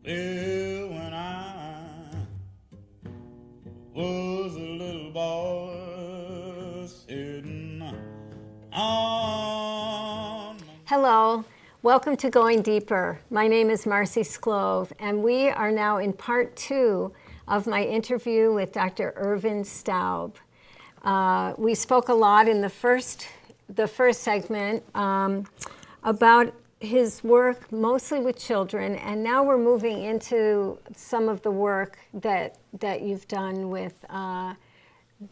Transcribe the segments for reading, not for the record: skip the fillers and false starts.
Well, when I was a little boy sitting on... Hello, welcome to Going Deeper. My name is Marcie Sclove, and we are now in part 2 of my interview with Dr. Ervin Staub. We spoke a lot in the first segment about his work mostly with children, and now we're moving into some of the work that you've done with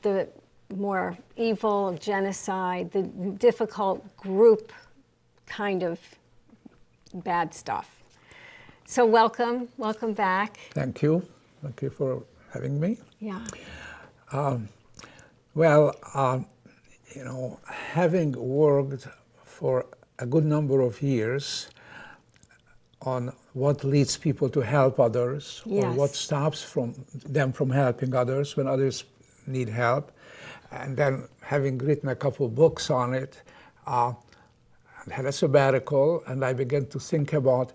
the more evil genocide, the difficult group kind of bad stuff. So welcome back. Thank you for having me. Yeah. Having worked for a good number of years on what leads people to help others, Yes. or what stops them from helping others when others need help, and then having written a couple books on it, I had a sabbatical, and I began to think about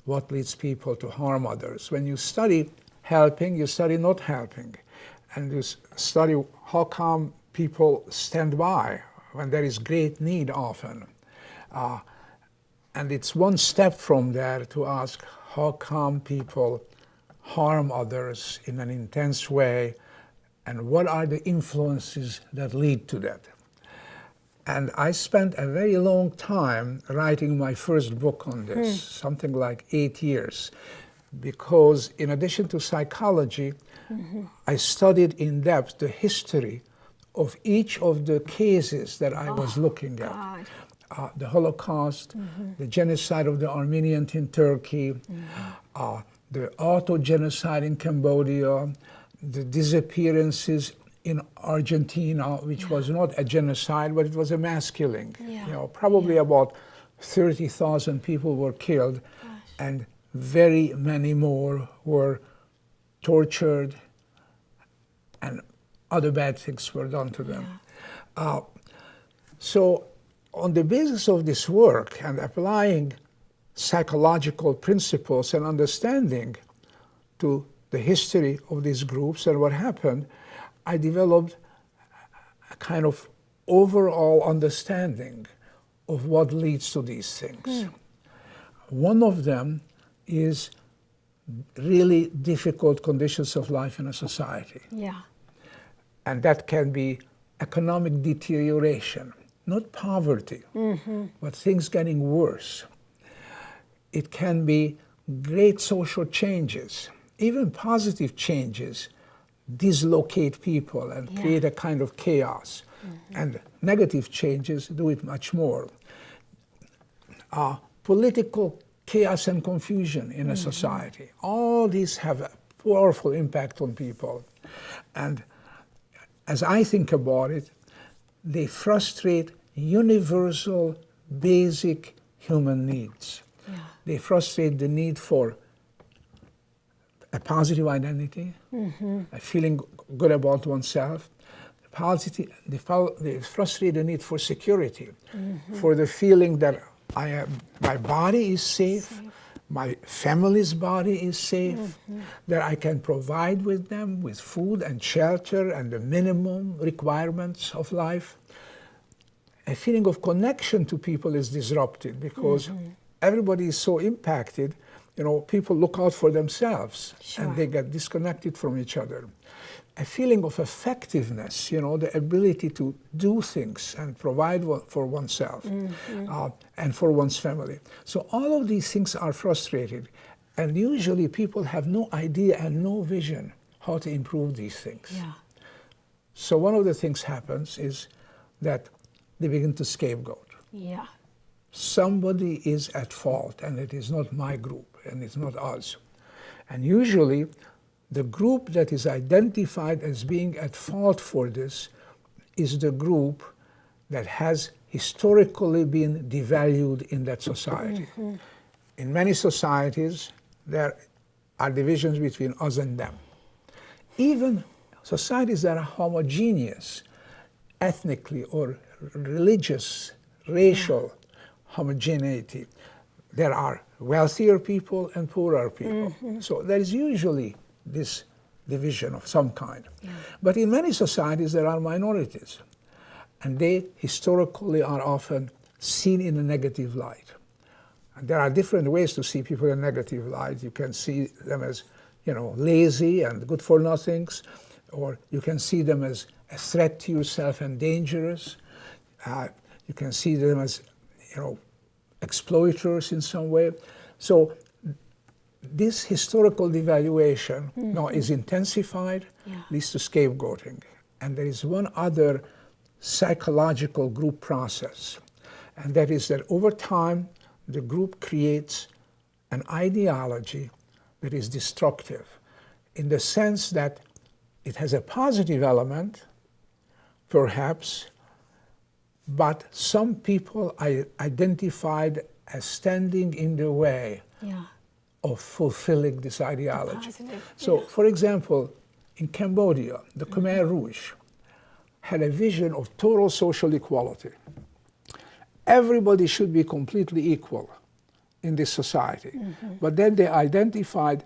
what leads people to harm others. When you study helping, you study not helping, and you study how come people stand by when there is great need often. And it's one step from there to ask how come people harm others in an intense way, and what are the influences that lead to that. And I spent a very long time writing my first book on this, something like 8 years, because in addition to psychology, I studied in depth the history of each of the cases that I was looking at. The Holocaust, the genocide of the Armenians in Turkey, the auto-genocide in Cambodia, the disappearances in Argentina, which was not a genocide, but it was a mass killing. Probably about 30,000 people were killed, and very many more were tortured, and other bad things were done to them. So on the basis of this work and applying psychological principles and understanding to the history of these groups and what happened, I developed a kind of overall understanding of what leads to these things. One of them is really difficult conditions of life in a society. And that can be economic deterioration, not poverty, but things getting worse. It can be great social changes, even positive changes dislocate people and create a kind of chaos. And negative changes do it much more. Political chaos and confusion in a society, all these have a powerful impact on people. And as I think about it, they frustrate universal, basic human needs. They frustrate the need for a positive identity, a feeling good about oneself. They frustrate the need for security, for the feeling that my body is safe, my family's body is safe, that I can provide with them with food and shelter and the minimum requirements of life. A feeling of connection to people is disrupted because everybody is so impacted. People look out for themselves and they get disconnected from each other. A feeling of effectiveness, the ability to do things and provide for oneself and for one's family. So all of these things are frustrated, and usually people have no idea and no vision how to improve these things. So one of the things happens is that they begin to scapegoat. Somebody is at fault, and it is not my group, and it's not us. And usually, the group that is identified as being at fault for this is the group that has historically been devalued in that society. In many societies, there are divisions between us and them. Even societies that are homogeneous, ethnically or religious, racial homogeneity, there are wealthier people and poorer people. So there is usually this division of some kind. Yeah. But in many societies there are minorities, and they historically are often seen in a negative light. And there are different ways to see people in a negative light. You can see them as, lazy and good for nothings, or you can see them as a threat to yourself and dangerous. You can see them as, exploiters in some way. So this historical devaluation now is intensified, leads to scapegoating. And there is one other psychological group process, and that is that over time the group creates an ideology that is destructive, in the sense that it has a positive element, perhaps, but some people are identified as standing in the way of fulfilling this ideology. So, for example, in Cambodia, the Khmer Rouge had a vision of total social equality. Everybody should be completely equal in this society. But then they identified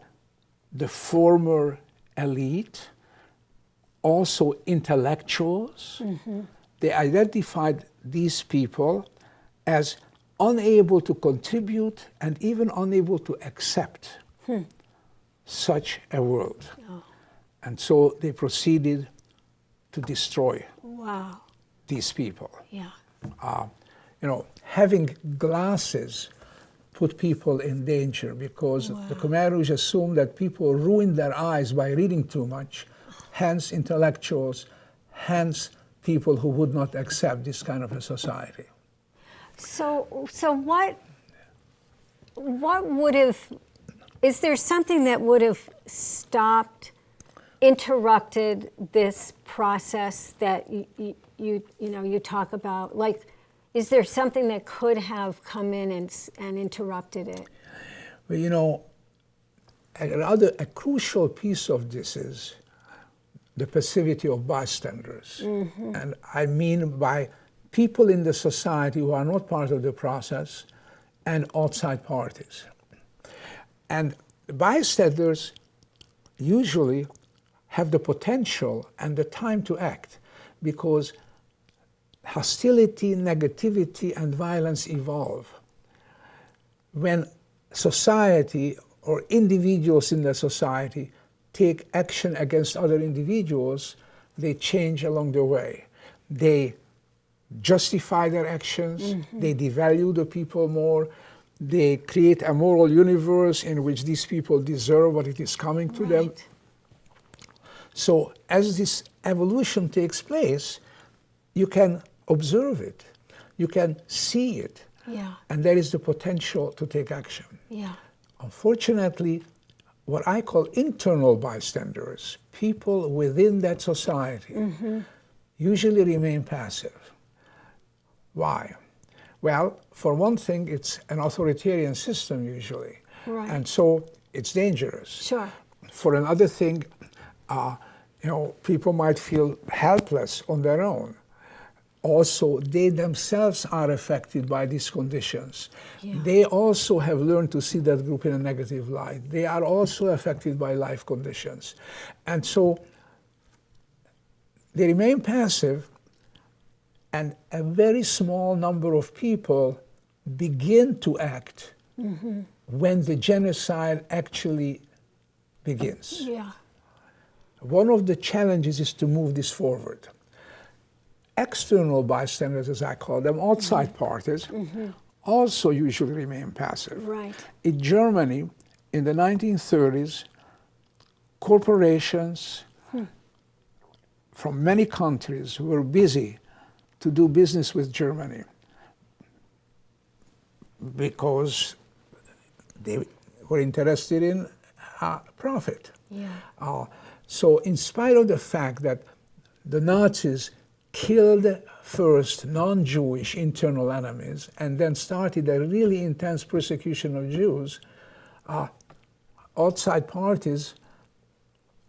the former elite, also intellectuals. They identified these people as unable to contribute and even unable to accept such a world. And so they proceeded to destroy these people. Having glasses put people in danger, because the Khmer Rouge assumed that people ruined their eyes by reading too much, hence intellectuals, hence people who would not accept this kind of a society. So what would have, is there something that would have stopped, interrupted this process that you talk about? Like, is there something that could have come in and interrupted it? Well, a crucial piece of this is the passivity of bystanders. And I mean by people in the society who are not part of the process and outside parties. And bystanders usually have the potential and the time to act, because hostility, negativity, and violence evolve. When society or individuals in the society take action against other individuals, they change along the way. They justify their actions, they devalue the people more, they create a moral universe in which these people deserve what it is coming to them. So as this evolution takes place, you can observe it, you can see it, and there is the potential to take action. Unfortunately, what I call internal bystanders, people within that society, usually remain passive. Why? Well, for one thing, it's an authoritarian system usually, and so it's dangerous. For another thing, people might feel helpless on their own. Also, they themselves are affected by these conditions. They also have learned to see that group in a negative light. They are also affected by life conditions. And so they remain passive, and a very small number of people begin to act when the genocide actually begins. One of the challenges is to move this forward. External bystanders, as I call them, outside parties, also usually remain passive. In Germany, in the 1930s, corporations from many countries were busy to do business with Germany because they were interested in profit. So in spite of the fact that the Nazis killed first non-Jewish internal enemies and then started a really intense persecution of Jews, outside parties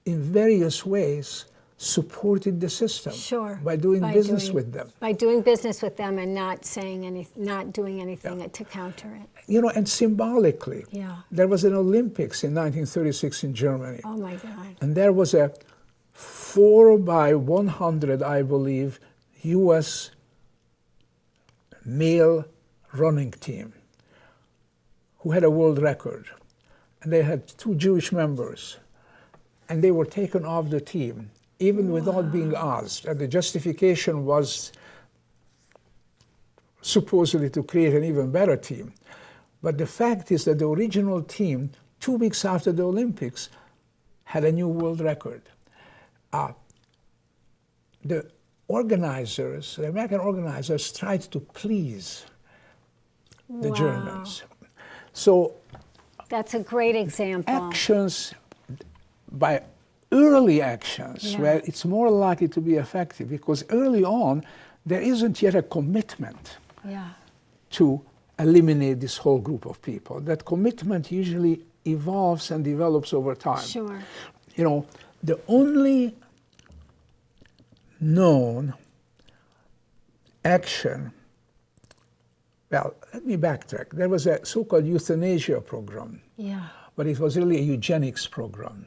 in various ways supported the system Sure. by doing business with them. By doing business with them and not doing anything to counter it. You know, and symbolically, Yeah. there was an Olympics in 1936 in Germany. Oh my God. And there was a 4x100, I believe, U.S. male running team who had a world record. And they had 2 Jewish members. And they were taken off the team, even without being asked. And the justification was supposedly to create an even better team. But the fact is that the original team, 2 weeks after the Olympics, had a new world record. The organizers, the American organizers, tried to please the Germans. So that's a great example. Actions, by early actions, where it's more likely to be effective, because early on, there isn't yet a commitment to eliminate this whole group of people. That commitment usually evolves and develops over time. Sure. You know, the only known action, well, let me backtrack. There was a so-called euthanasia program, but it was really a eugenics program.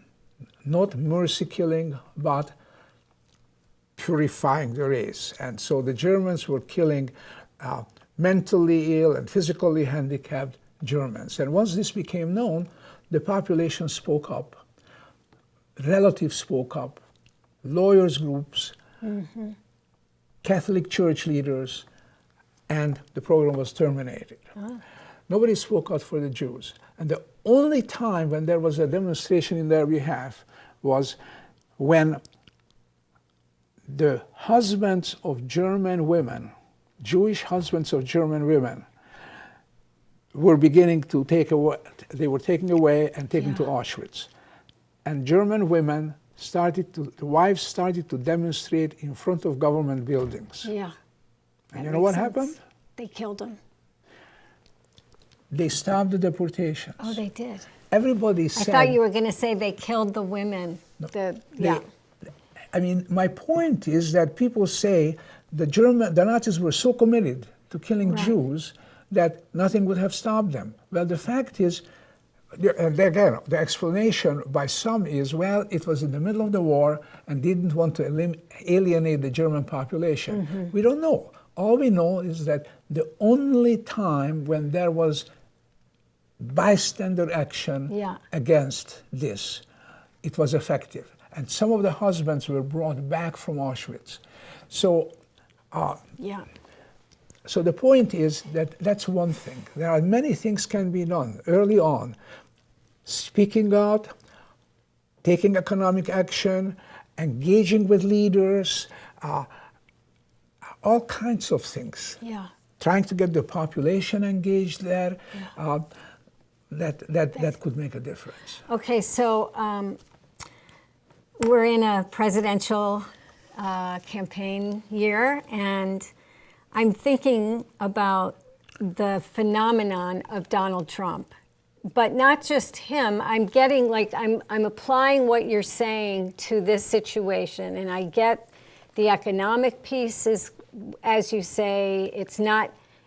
Not mercy killing, but purifying the race. And so the Germans were killing mentally ill and physically handicapped Germans. And once this became known, the population spoke up, relatives spoke up, lawyers groups, Catholic church leaders, and the program was terminated. Nobody spoke out for the Jews. And the only time when there was a demonstration in their behalf was when the husbands of German women, Jewish husbands of German women, were beginning to take away, they were taken away and taken to Auschwitz. And German women the wives started to demonstrate in front of government buildings. Yeah. And you know what happened? They killed them. They stopped the deportations. Oh, they did. Everybody said... I thought you were going to say they killed the women. I mean, my point is that people say the Nazis were so committed to killing Jews that nothing would have stopped them. Well, the fact is, and again, the explanation by some is, well, it was in the middle of the war and didn't want to alienate the German population. We don't know. All we know is that the only time when there was bystander action against this, it was effective. And some of the husbands were brought back from Auschwitz. So, so the point is that that's one thing. There are many things can be done early on. Speaking out, taking economic action, engaging with leaders, all kinds of things. Trying to get the population engaged there, that could make a difference. Okay, so we're in a presidential campaign year, and I'm thinking about the phenomenon of Donald Trump. But not just him. I'm getting I'm applying what you're saying to this situation, and I get the economic piece is, as you say,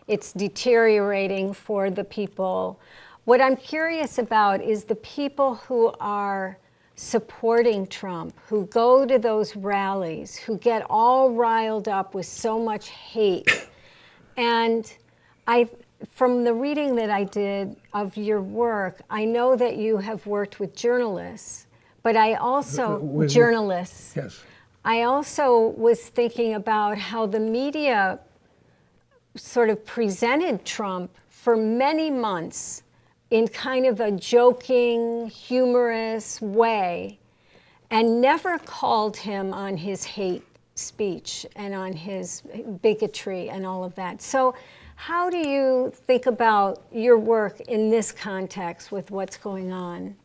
it's deteriorating for the people. What I'm curious about is the people who are supporting Trump, who go to those rallies, who get all riled up with so much hate. And from the reading that I did of your work, I know that you have worked with journalists, but I also, journalists. Yes. I also was thinking about how the media sort of presented Trump for many months in kind of a joking, humorous way, and never called him on his hate speech and on his bigotry and all of that. So how do you think about your work in this context with what's going on?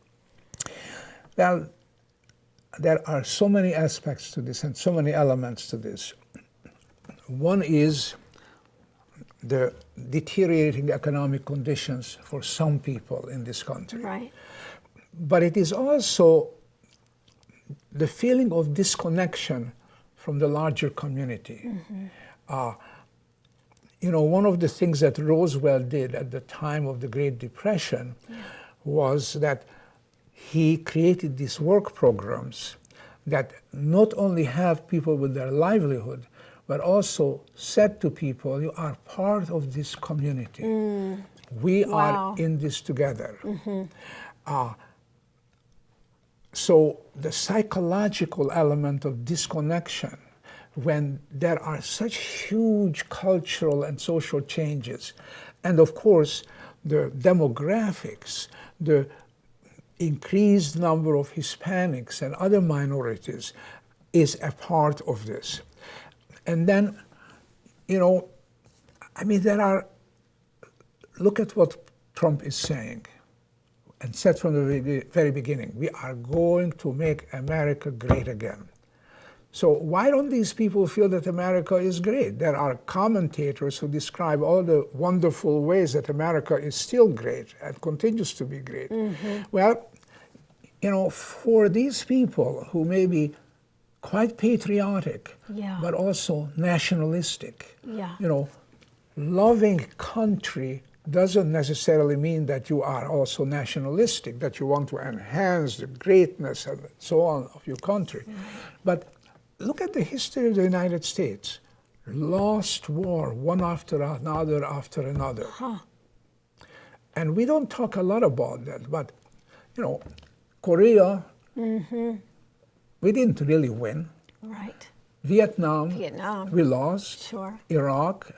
Well, there are so many aspects to this and so many elements to this. One is the deteriorating economic conditions for some people in this country. Right. But it is also the feeling of disconnection from the larger community. You know, one of the things that Roosevelt did at the time of the Great Depression was that he created these work programs that not only have people with their livelihood, but also said to people, you are part of this community. We are in this together. So the psychological element of disconnection, when there are such huge cultural and social changes, and of course the demographics, the increased number of Hispanics and other minorities is a part of this. And then, you know, I mean, look at what Trump is saying, and said from the very beginning, we are going to make America great again. So why don't these people feel that America is great? There are commentators who describe all the wonderful ways that America is still great and continues to be great. Well, you know, for these people who may be quite patriotic, but also nationalistic, you know, loving country doesn't necessarily mean that you are also nationalistic, that you want to enhance the greatness and so on of your country. But look at the history of the United States. Lost war, one after another after another. And we don't talk a lot about that, but, you know, Korea, we didn't really win. Right. Vietnam, we lost. Sure. Iraq,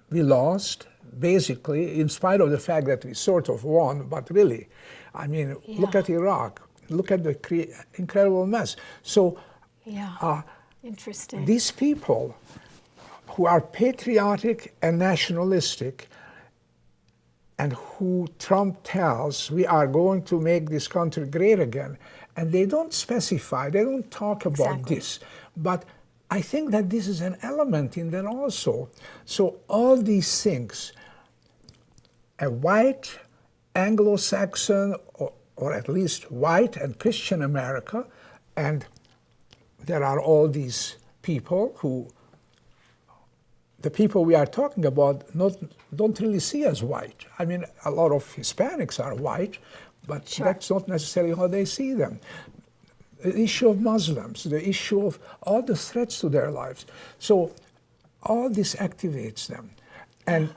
we lost, basically, in spite of the fact that we sort of won, but really, I mean, look at Iraq, look at the incredible mess. So, interesting. These people who are patriotic and nationalistic, and who Trump tells, we are going to make this country great again, and they don't specify, they don't talk about this, but I think that this is an element in that also. So all these things, a white Anglo-Saxon, or at least white and Christian America, and there are all these people who, the people we are talking about don't really see as white. I mean, a lot of Hispanics are white, but that's not necessarily how they see them. The issue of Muslims, the issue of all the threats to their lives. So all this activates them. And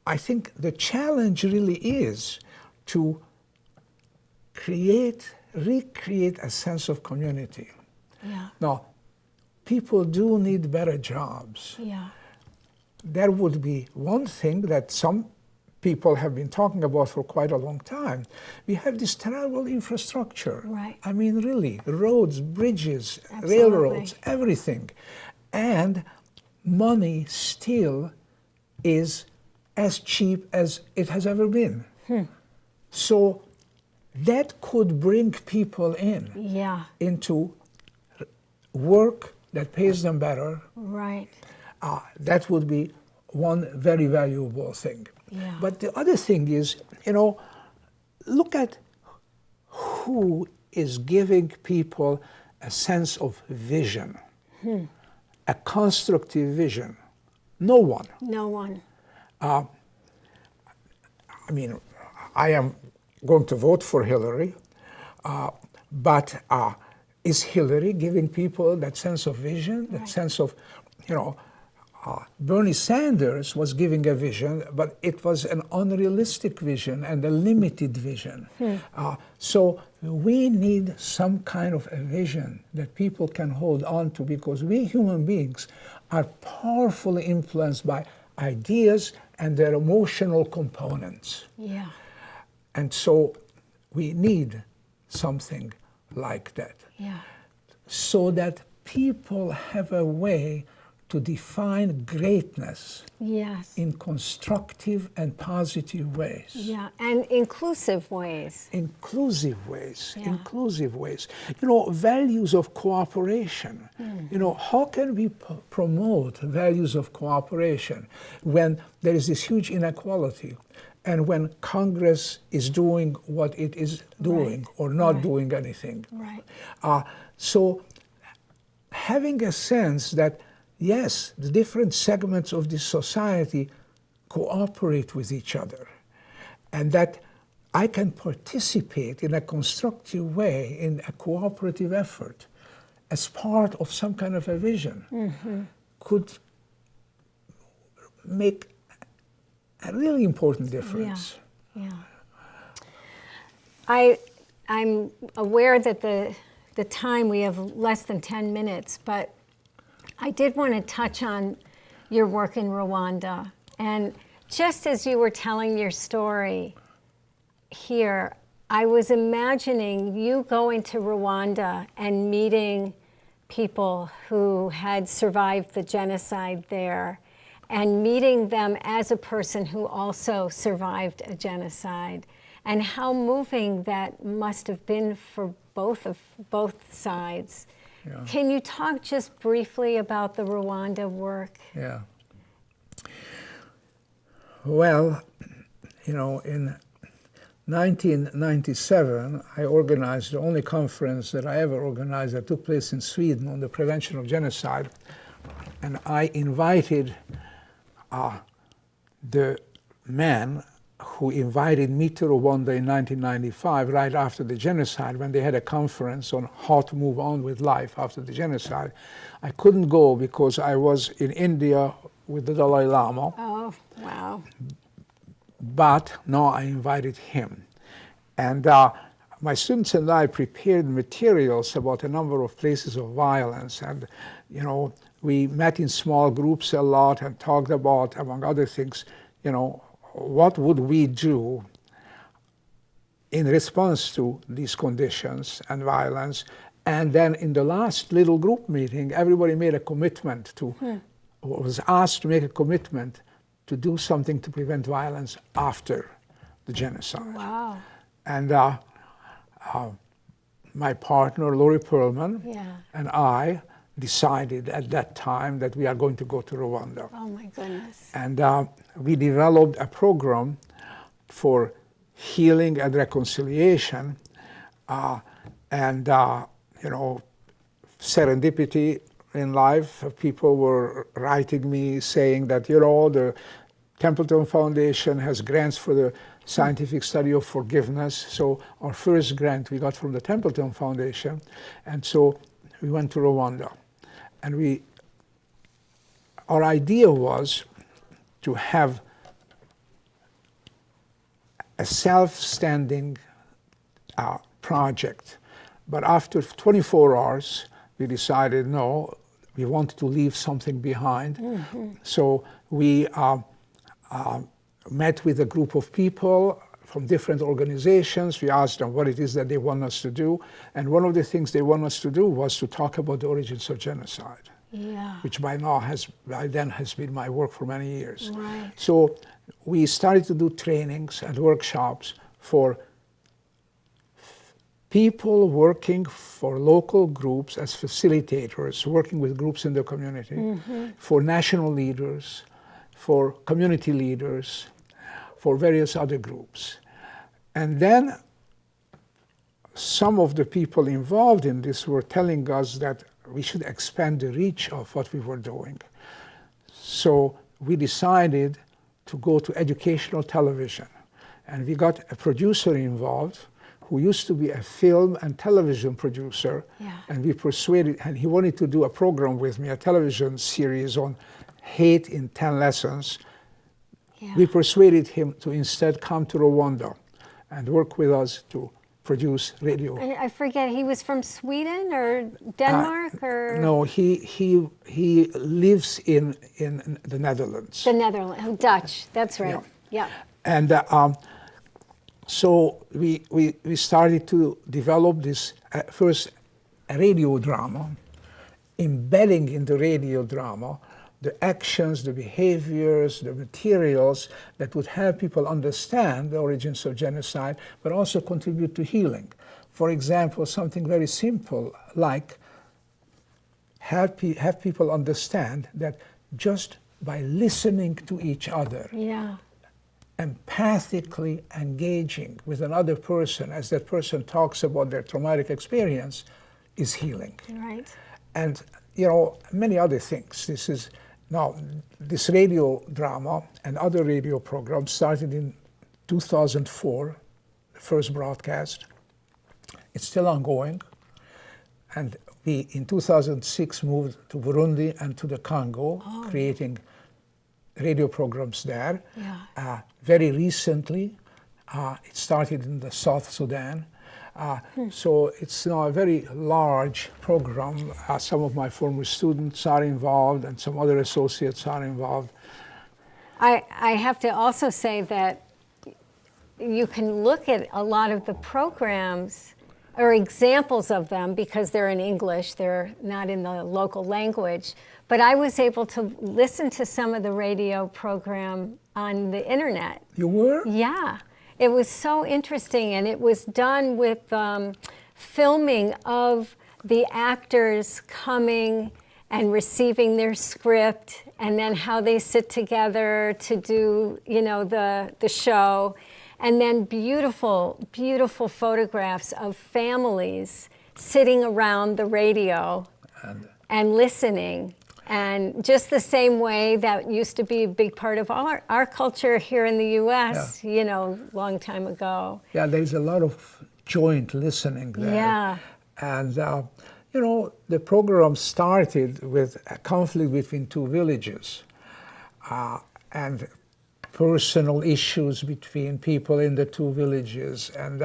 I think the challenge really is to recreate a sense of community. Now, people do need better jobs. There would be one thing that some people have been talking about for quite a long time. We have this terrible infrastructure. I mean, really, roads, bridges, railroads, everything. And money still is as cheap as it has ever been. So that could bring people into work that pays them better. That would be one very valuable thing. But the other thing is, you know, look at who is giving people a sense of vision, a constructive vision. No one. No one. I mean, I am going to vote for Hillary, but is Hillary giving people that sense of vision, that sense of, you know, Bernie Sanders was giving a vision, but it was an unrealistic vision and a limited vision. So we need some kind of a vision that people can hold on to, because we human beings are powerfully influenced by ideas and their emotional components. And so we need something like that. So that people have a way to define greatness in constructive and positive ways. And inclusive ways. Inclusive ways, inclusive ways. You know, values of cooperation. You know, how can we promote values of cooperation when there is this huge inequality? and when Congress is doing what it is doing or not doing anything. Right. So having a sense that, yes, the different segments of this society cooperate with each other, and that I can participate in a constructive way in a cooperative effort as part of some kind of a vision, could make a really important difference. Yeah. I'm aware that the time, we have less than 10 minutes, but I did want to touch on your work in Rwanda. And just as you were telling your story here, I was imagining you going to Rwanda and meeting people who had survived the genocide there, and meeting them as a person who also survived a genocide, and how moving that must have been for both sides. Yeah. Can you talk just briefly about the Rwanda work? Yeah. Well, you know, in 1997, I organized the only conference that I ever organized that took place in Sweden on the prevention of genocide. And I invited the man who invited me to Rwanda in 1995, right after the genocide, when they had a conference on how to move on with life after the genocide. I couldn't go because I was in India with the Dalai Lama. Oh, wow. But no, I invited him. And my students and I prepared materials about a number of places of violence. And, you know, we met in small groups a lot and talked about, among other things, you know, what would we do in response to these conditions and violence. And then in the last little group meeting, everybody made a commitment to, was asked to make a commitment to do something to prevent violence after the genocide. Wow. And my partner, Lori Perlman, and I decided at that time that we are going to go to Rwanda. Oh my goodness. And we developed a program for healing and reconciliation, and you know, serendipity in life. People were writing me saying that, you know, the Templeton Foundation has grants for the scientific study of forgiveness. So our first grant we got from the Templeton Foundation, and so we went to Rwanda. And our idea was to have a self-standing project. But after 24 hours, we decided, no, we wanted to leave something behind. So we met with a group of people from different organizations. We asked them what it is that they want us to do. And one of the things they want us to do was to talk about the origins of genocide, which by then has been my work for many years. Right. So we started to do trainings and workshops for people working for local groups as facilitators, working with groups in the community, for national leaders, for community leaders, for various other groups. And then some of the people involved in this were telling us that we should expand the reach of what we were doing. So we decided to go to educational television. And we got a producer involved who used to be a film and television producer. And we persuaded, and he wanted to do a program with me, a television series on hate in 10 lessons. We persuaded him to instead come to Rwanda and work with us to produce radio. I forget, he was from Sweden or Denmark or? No, he lives in the Netherlands. The Netherlands, oh, Dutch, that's right. Yeah. And so we started to develop this first radio drama, embedding in the radio drama the actions, the behaviors, the materials that would help people understand the origins of genocide, but also contribute to healing. For example, something very simple like have people understand that just by listening to each other, empathically engaging with another person as that person talks about their traumatic experience is healing. Right. And, many other things. This radio drama and other radio programs started in 2004, the first broadcast. It's still ongoing. And we, in 2006, moved to Burundi and to the Congo, creating radio programs there. Yeah. Very recently, it started in the South Sudan. So it's now a very large program. Some of my former students are involved and some other associates are involved. I have to also say that you can look at a lot of the programs or examples of them because they're in English, they're not in the local language. But I was able to listen to some of the radio program on the internet. You were? Yeah. It was so interesting, and it was done with filming of the actors coming and receiving their script, and then how they sit together to do, the show, and then beautiful, beautiful photographs of families sitting around the radio and listening. And just the same way that used to be a big part of our culture here in the U.S., long time ago. Yeah, there's a lot of joint listening there. Yeah. And, the program started with a conflict between two villages and personal issues between people in the two villages. And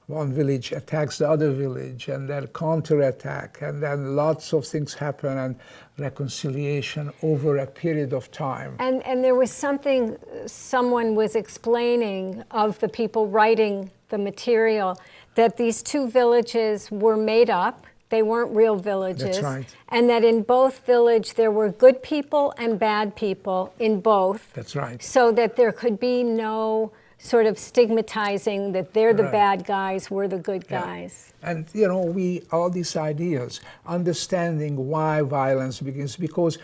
one village attacks the other village, and then counterattack, and then lots of things happen, and reconciliation over a period of time. And there was something someone was explaining of the people writing the material, that these two villages were made up. They weren't real villages. That's right. And that in both villages there were good people and bad people in both. That's right. So that there could be no sort of stigmatizing that they're the bad guys, we're the good guys. And, all these ideas, understanding why violence begins, because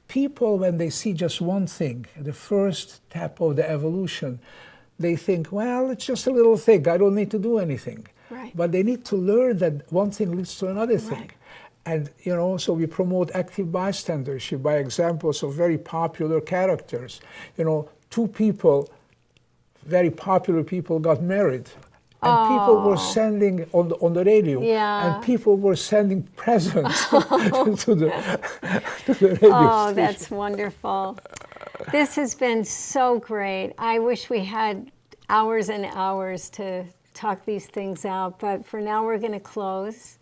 people, when they see just one thing, the first step of the evolution, they think, well, it's just a little thing, I don't need to do anything. Right. But they need to learn that one thing leads to another thing. And, so we promote active bystandership by examples of very popular characters. Two people, very popular people, got married. And people were sending on the radio, and people were sending presents to the radio station. That's wonderful. This has been so great. I wish we had hours and hours to talk these things out, but for now we're going to close.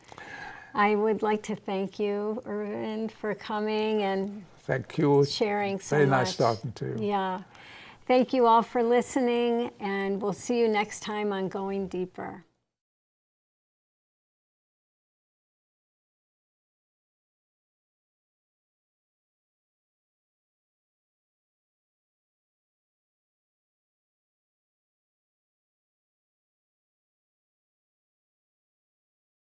I would like to thank you, Ervin, for coming and thank you. Sharing so Very much. Nice talking to you. Yeah. Thank you all for listening, and we'll see you next time on Going Deeper.